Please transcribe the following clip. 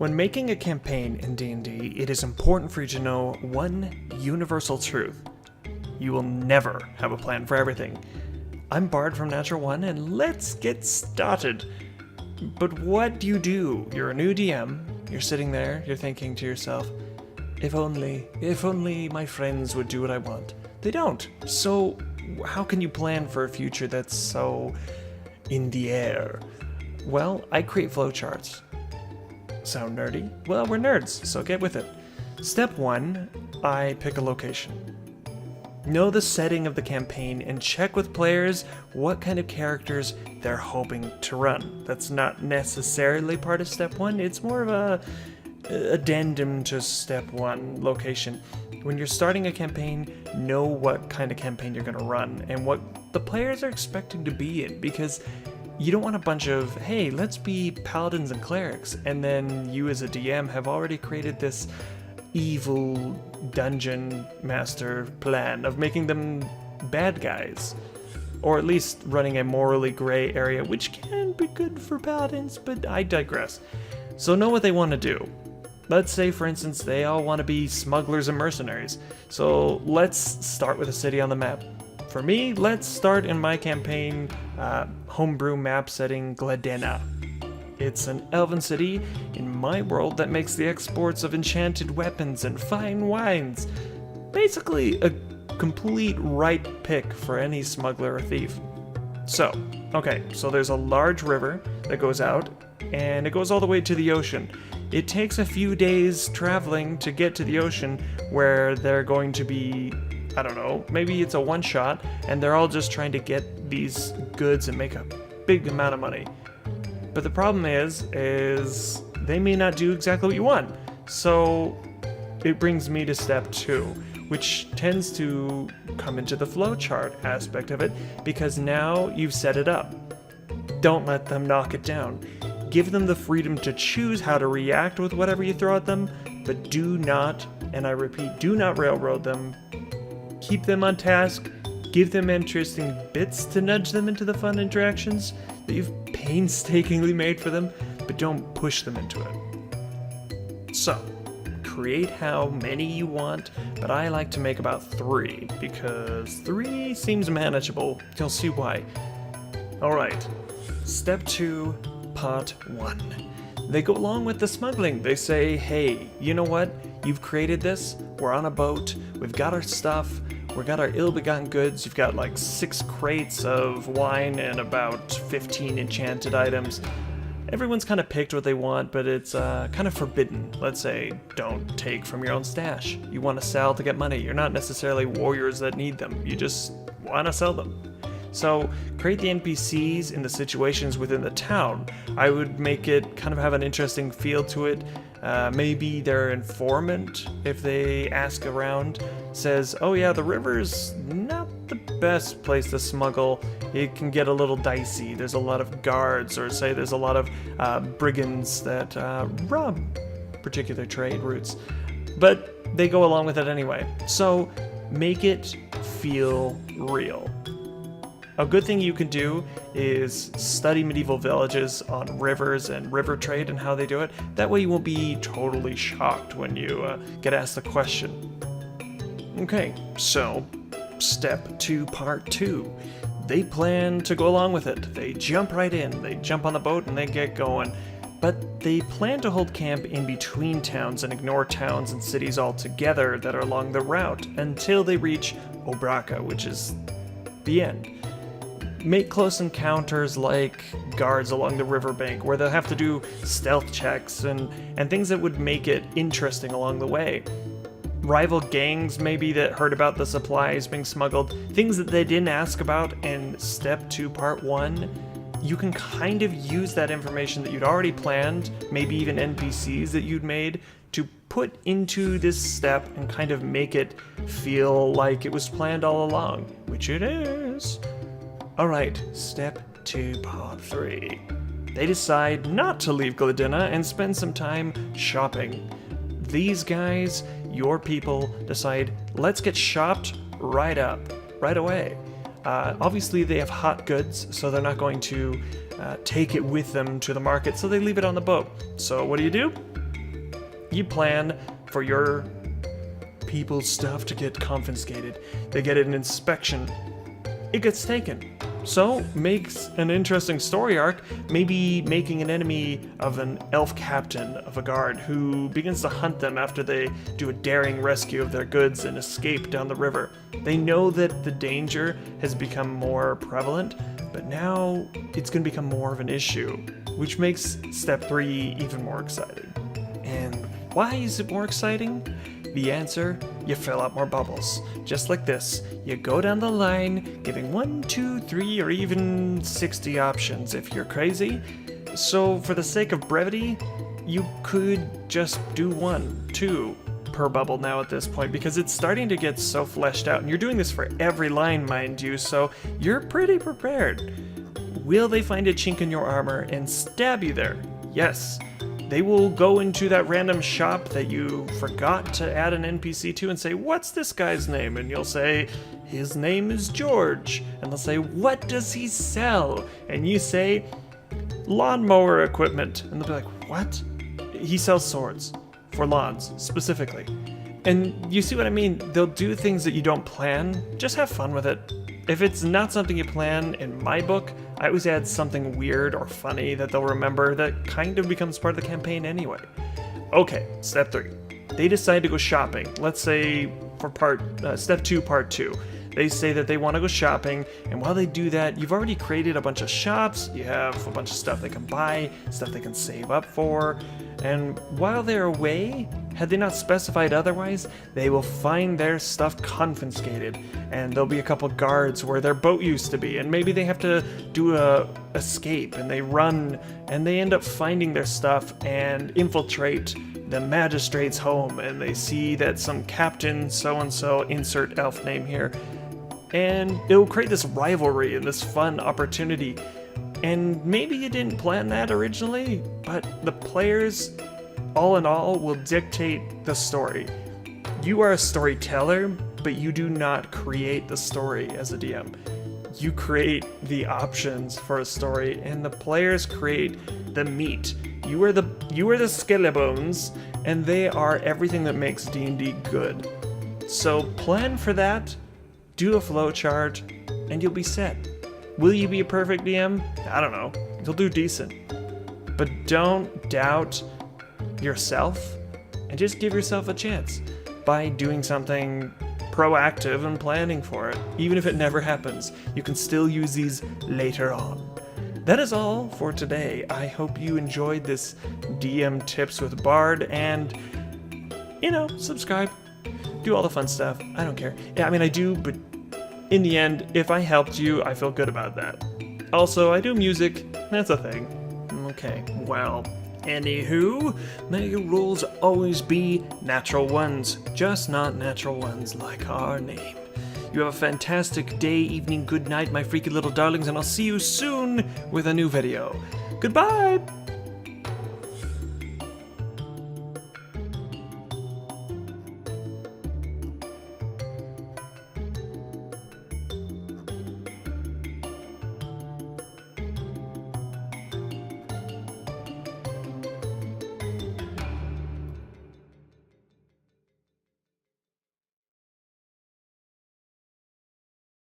When making a campaign in D&D, it is important for you to know one universal truth. You will never have a plan for everything. I'm Bard from Natural One, and let's get started. But what do? You're a new DM, you're sitting there, you're thinking to yourself, if only my friends would do what I want. They don't. So how can you plan for a future that's so in the air? Well, I create flowcharts. Sound nerdy? Well, we're nerds, so get with it. Step 1, I pick a location. Know the setting of the campaign and check with players what kind of characters they're hoping to run. That's not necessarily part of step 1, it's more of a addendum to step 1 location. When you're starting a campaign, know what kind of campaign you're going to run and what the players are expecting to be in, because you don't want a bunch of, hey, let's be paladins and clerics, and then you as a DM have already created this evil dungeon master plan of making them bad guys. Or at least running a morally gray area, which can be good for paladins, but I digress. So know what they want to do. Let's say, for instance, they all want to be smugglers and mercenaries. So let's start with a city on the map. For me, let's start in my campaign homebrew map setting Gladena. It's an elven city in my world that makes the exports of enchanted weapons and fine wines. Basically, a complete right pick for any smuggler or thief. So there's a large river that goes out, and it goes all the way to the ocean. It takes a few days traveling to get to the ocean, where they're going to be, I don't know, maybe it's a one-shot, and they're all just trying to get these goods and make a big amount of money. But the problem is they may not do exactly what you want. So it brings me to step 2, which tends to come into the flowchart aspect of it, because now you've set it up. Don't let them knock it down. Give them the freedom to choose how to react with whatever you throw at them, but do not, and I repeat, do not railroad them. Keep them on task, give them interesting bits to nudge them into the fun interactions that you've painstakingly made for them, but don't push them into it. So, create how many you want, but I like to make about 3, because 3 seems manageable. You'll see why. Alright, step 2, part 1. They go along with the smuggling. They say, hey, you know what? You've created this, we're on a boat, we've got our stuff, we've got our ill-begotten goods, you've got like 6 crates of wine and about 15 enchanted items. Everyone's kind of picked what they want, but it's kind of forbidden. Let's say, don't take from your own stash. You want to sell to get money. You're not necessarily warriors that need them. You just want to sell them. So create the NPCs in the situations within the town. I would make it kind of have an interesting feel to it. Maybe their informant, if they ask around, says, oh yeah, the river's not the best place to smuggle. It can get a little dicey. There's a lot of guards, or say there's a lot of brigands that rob particular trade routes. But they go along with it anyway. So make it feel real. A good thing you can do is study medieval villages on rivers and river trade and how they do it. That way you won't be totally shocked when you get asked the question. Okay, so step 2, part 2. They plan to go along with it. They jump right in. They jump on the boat and they get going. But they plan to hold camp in between towns and ignore towns and cities altogether that are along the route until they reach Obraka, which is the end. Make close encounters like guards along the riverbank, where they'll have to do stealth checks and things that would make it interesting along the way. Rival gangs maybe that heard about the supplies being smuggled, things that they didn't ask about in step 2, part 1. You can kind of use that information that you'd already planned, maybe even NPCs that you'd made, to put into this step and kind of make it feel like it was planned all along, which it is. Alright, step 2, part 3. They decide not to leave Gladena and spend some time shopping. These guys, your people, decide, let's get shopped right away. Obviously they have hot goods, so they're not going to take it with them to the market, so they leave it on the boat. So what do? You plan for your people's stuff to get confiscated. They get an inspection. It gets taken. So, makes an interesting story arc, maybe making an enemy of an elf captain of a guard who begins to hunt them after they do a daring rescue of their goods and escape down the river. They know that the danger has become more prevalent, but now it's going to become more of an issue, which makes step 3 even more exciting. And why is it more exciting? The answer, you fill out more bubbles. Just like this. You go down the line, giving 1, 2, 3, or even 60 options if you're crazy. So for the sake of brevity, you could just do 1, 2 per bubble now at this point, because it's starting to get so fleshed out. And you're doing this for every line, mind you, so you're pretty prepared. Will they find a chink in your armor and stab you there? Yes. They will go into that random shop that you forgot to add an NPC to and say, "What's this guy's name?" And you'll say, "His name is George." And they'll say, "What does he sell?" And you say, "Lawnmower equipment." And they'll be like, "What?" "He sells swords for lawns, specifically." And you see what I mean? They'll do things that you don't plan. Just have fun with it. If it's not something you plan, in my book, I always add something weird or funny that they'll remember that kind of becomes part of the campaign anyway. Okay, step 3. They decide to go shopping. Let's say for step 2, part 2. They say that they want to go shopping, and while they do that, you've already created a bunch of shops, you have a bunch of stuff they can buy, stuff they can save up for, and while they're away, had they not specified otherwise, they will find their stuff confiscated, and there'll be a couple guards where their boat used to be, and maybe they have to do a escape, and they run, and they end up finding their stuff and infiltrate the magistrate's home, and they see that some captain so-and-so, insert elf name here, and it will create this rivalry and this fun opportunity. And maybe you didn't plan that originally, but the players, all in all, will dictate the story. You are a storyteller, but you do not create the story as a DM. You create the options for a story, and the players create the meat. You are the skeleton, and they are everything that makes D&D good. So plan for that, do a flowchart, and you'll be set. Will you be a perfect DM? I don't know. You'll do decent. But don't doubt yourself, and just give yourself a chance by doing something proactive and planning for it. Even if it never happens, you can still use these later on. That is all for today. I hope you enjoyed this DM Tips with Bard, and, subscribe. Do all the fun stuff. I don't care. Yeah, I mean, I do, but in the end, if I helped you, I feel good about that. Also, I do music. That's a thing. Okay, well, anywho, may your rolls always be natural ones, just not natural ones like our name. You have a fantastic day, evening, good night, my freaky little darlings, and I'll see you soon with a new video. Goodbye!